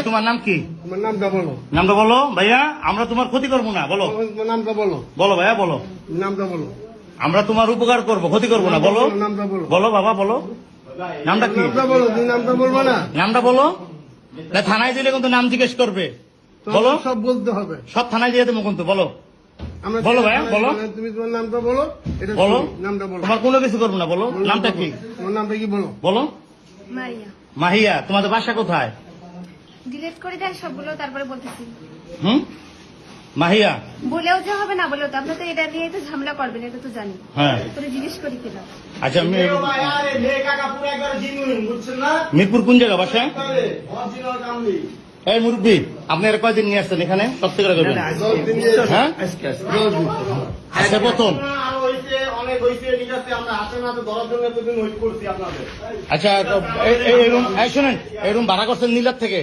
তোমার নাম কি? নামটা বলো ভাইয়া, আমরা তোমার ক্ষতি করবো না। বলো নামটা বলো। বলো ভাইয়া বলো নামটা বলো। আমরা তোমার উপকার করবো, ক্ষতি করবো না। বলো নামটা বলো। বলো বাবা বলো নামটা কি? বলো নামটা বলবো না। নামটা বলো। থানায় দিলে কিন্তু নাম জিজ্ঞেস করবে। বলো সব বলতে হবে, সব থানায় দিয়ে দেবো কিন্তু। বলো বলো ভাইয়া বলো। তুমি তোমার নামটা বলো। বলো নামটা বলো। তোমার কোনো কিছু করবো না। বলো নামটা কি? তোমার নামটা কি বলো। বলো মারিয়া। মাহিয়া। তোমাদের বাসা কোথায়? ডিলিট করে দেন সবগুলো, তারপরে বলতেছি। মাহিয়া বলেও যে হবে না বলেও তো আপনি তো এটা নিয়ে তো ঝামেলা করবেন, এটা তো জানি। হ্যাঁ তোরে জিজ্ঞেস করি কিনা। আচ্ছা মিরপুর কোন জায়গা বাসা? এই মুরব্বী, আপনি এর কয়দিন নিয়ে আসছেন এখানে? সব থেকে করবেন। হ্যাঁ আজকে প্রথম। আচ্ছা শোনেন, এই রুম ভাড়া করছেন নীলার থেকে?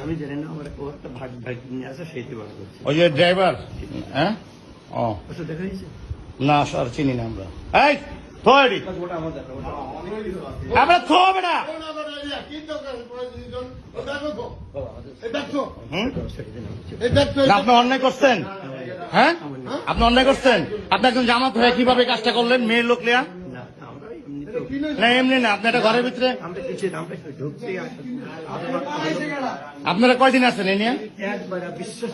আমি জানি না, আমার একটা ভাগ নিয়ে আসে, সেইটি ভাড়া করছি। ওই যে ড্রাইভার? হ্যাঁ ও দেখা যাচ্ছে না স্যার, চিনি না আমরা। এই থোড়ি আমরা থো বেটা। আপনি অন্যায় করছেন। হ্যাঁ আপনি অন্যায় করছেন। আপনি একজন জামাত হয়ে কিভাবে কাজটা করলেন? মেয়ের লোক লিয়া না, এমনি না। আপনি একটা ঘরের ভিতরে আপনারা কয়দিন আছেন এ নিয়ে? একবার বিশ্বাস